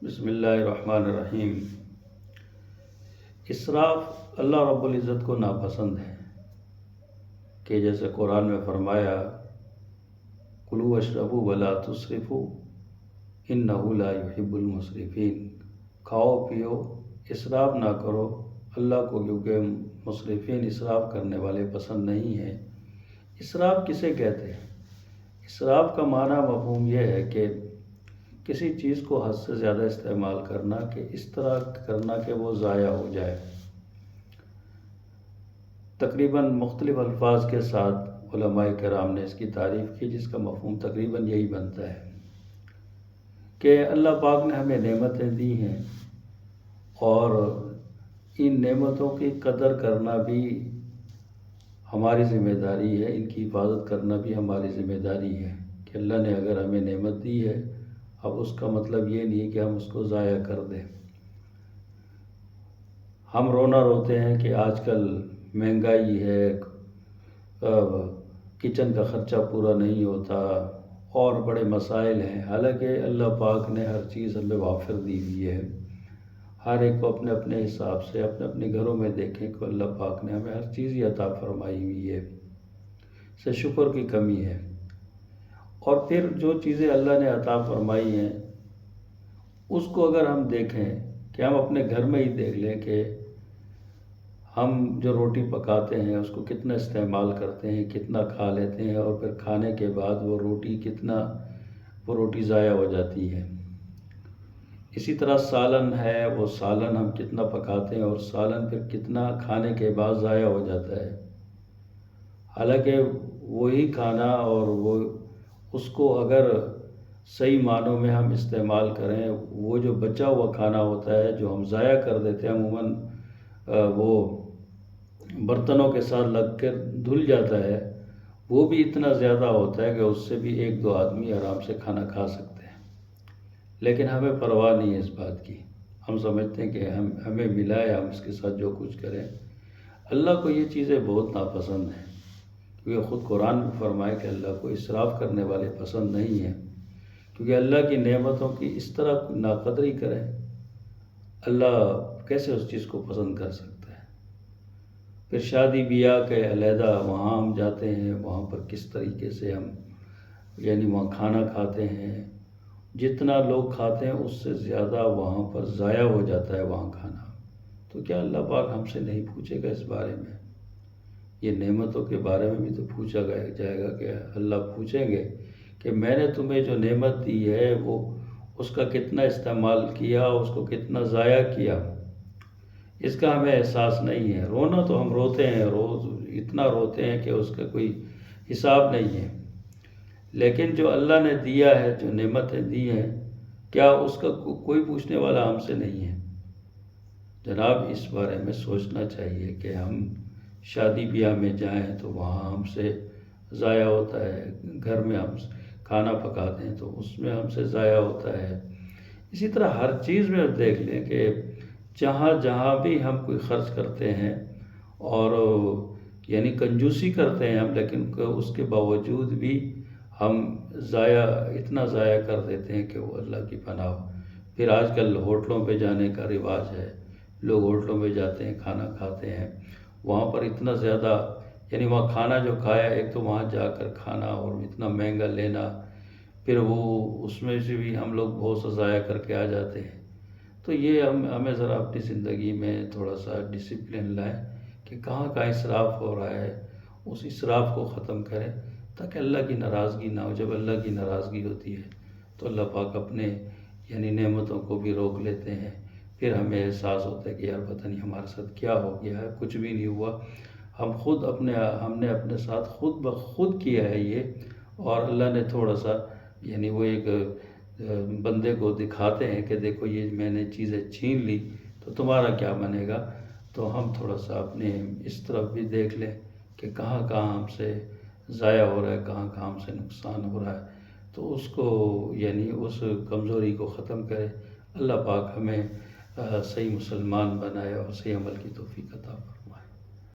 بسم اللہ الرحمن الرحیم۔ اسراف اللہ رب العزت کو ناپسند ہے کہ جیسے قرآن میں فرمایا کلوا واشربوا ولا تسرفوا انہ لا یحب المسرفین، کھاؤ پیو اسراف نہ کرو اللہ کو، کیونکہ مسرفین اسراف کرنے والے پسند نہیں ہیں۔ اسراف کسے کہتے ہیں؟ اسراف کا معنی مفہوم یہ ہے کہ کسی چیز کو حد سے زیادہ استعمال کرنا، کہ اس طرح کرنا کہ وہ ضائع ہو جائے۔ تقریباً مختلف الفاظ کے ساتھ علماء کرام نے اس کی تعریف کی، جس کا مفہوم تقریباً یہی بنتا ہے کہ اللہ پاک نے ہمیں نعمتیں دی ہیں اور ان نعمتوں کی قدر کرنا بھی ہماری ذمہ داری ہے، ان کی حفاظت کرنا بھی ہماری ذمہ داری ہے کہ اللہ نے اگر ہمیں نعمت دی ہے، اب اس کا مطلب یہ نہیں کہ ہم اس کو ضائع کر دیں۔ ہم رونا روتے ہیں کہ آج کل مہنگائی ہے، کچن کا خرچہ پورا نہیں ہوتا اور بڑے مسائل ہیں، حالانکہ اللہ پاک نے ہر چیز ہمیں وافر دی ہوئی ہے۔ ہر ایک کو اپنے اپنے حساب سے اپنے اپنے گھروں میں دیکھیں کہ اللہ پاک نے ہمیں ہر چیز ہی عطا فرمائی ہوئی ہے، سے شکر کی کمی ہے۔ اور پھر جو چیزیں اللہ نے عطا فرمائی ہیں اس کو اگر ہم دیکھیں کہ ہم اپنے گھر میں ہی دیکھ لیں کہ ہم جو روٹی پکاتے ہیں اس کو کتنا استعمال کرتے ہیں، کتنا کھا لیتے ہیں، اور پھر کھانے کے بعد وہ روٹی ضائع ہو جاتی ہے۔ اسی طرح سالن ہے، وہ سالن ہم کتنا پکاتے ہیں اور سالن پھر کتنا کھانے کے بعد ضائع ہو جاتا ہے، حالانکہ وہی کھانا اور اس کو اگر صحیح معنوں میں ہم استعمال کریں، وہ جو بچا ہوا کھانا ہوتا ہے جو ہم ضائع کر دیتے ہیں، عموماً وہ برتنوں کے ساتھ لگ کر دھل جاتا ہے، وہ بھی اتنا زیادہ ہوتا ہے کہ اس سے بھی ایک دو آدمی آرام سے کھانا کھا سکتے ہیں، لیکن ہمیں پرواہ نہیں ہے اس بات کی۔ ہم سمجھتے ہیں کہ ہمیں ملا ہے، ہم اس کے ساتھ جو کچھ کریں۔ اللہ کو یہ چیزیں بہت ناپسند ہیں، کیونکہ خود قرآن میں فرمائے کہ اللہ کو اسراف کرنے والے پسند نہیں ہیں، کیونکہ اللہ کی نعمتوں کی اس طرح ناقدری کریں، اللہ کیسے اس چیز کو پسند کر سکتا ہے؟ پھر شادی بیاہ کے علیحدہ وہاں ہم جاتے ہیں، وہاں پر کس طریقے سے ہم وہاں کھانا کھاتے ہیں، جتنا لوگ کھاتے ہیں اس سے زیادہ وہاں پر ضائع ہو جاتا ہے وہاں کھانا۔ تو کیا اللہ پاک ہم سے نہیں پوچھے گا اس بارے میں؟ یہ نعمتوں کے بارے میں بھی تو پوچھا جائے گا کہ اللہ پوچھیں گے کہ میں نے تمہیں جو نعمت دی ہے وہ اس کا کتنا استعمال کیا، اس کو کتنا ضائع کیا، اس کا ہمیں احساس نہیں ہے۔ رونا تو ہم روتے ہیں، روز اتنا روتے ہیں کہ اس کا کوئی حساب نہیں ہے، لیکن جو اللہ نے دیا ہے، جو نعمتیں دی ہیں، کیا اس کا کوئی پوچھنے والا ہم سے نہیں ہے؟ جناب اس بارے میں سوچنا چاہیے کہ ہم شادی بیاہ میں جائیں تو وہاں ہم سے ضائع ہوتا ہے، گھر میں ہم کھانا پکاتے ہیں تو اس میں ہم سے ضائع ہوتا ہے۔ اسی طرح ہر چیز میں دیکھ لیں کہ جہاں بھی ہم کوئی خرچ کرتے ہیں اور کنجوسی کرتے ہیں ہم، لیکن اس کے باوجود بھی ہم اتنا ضائع کر دیتے ہیں کہ وہ اللہ کی پناہ ہو۔ پھر آج کل ہوٹلوں پہ جانے کا رواج ہے، لوگ ہوٹلوں میں جاتے ہیں، کھانا کھاتے ہیں، وہاں پر اتنا زیادہ وہاں کھانا جو کھایا، ایک تو وہاں جا کر کھانا اور اتنا مہنگا لینا، پھر وہ اس میں سے بھی ہم لوگ بہت سا ضائع کر کے آ جاتے ہیں۔ تو یہ ہمیں ذرا اپنی زندگی میں تھوڑا سا ڈسپلن لائیں کہ کہاں کہاں اسراف ہو رہا ہے، اس اسراف کو ختم کریں تاکہ اللہ کی ناراضگی نہ ہو۔ جب اللہ کی ناراضگی ہوتی ہے تو اللہ پاک اپنے نعمتوں کو بھی روک لیتے ہیں، پھر ہمیں احساس ہوتا ہے کہ یار پتہ نہیں ہمارے ساتھ کیا ہو گیا ہے، کچھ بھی نہیں ہوا، ہم نے اپنے ساتھ خود بخود کیا ہے یہ، اور اللہ نے تھوڑا سا وہ ایک بندے کو دکھاتے ہیں کہ دیکھو یہ میں نے چیزیں چھین لی تو تمہارا کیا بنے گا۔ تو ہم تھوڑا سا اپنے اس طرف بھی دیکھ لیں کہ کہاں کہاں ہم سے ضائع ہو رہا ہے، کہاں کہاں ہم سے نقصان ہو رہا ہے، تو اس کو اس کمزوری کو ختم کرے۔ اللہ پاک ہمیں صحیح مسلمان بنائے اور صحیح عمل کی توفیق عطا فرمائے۔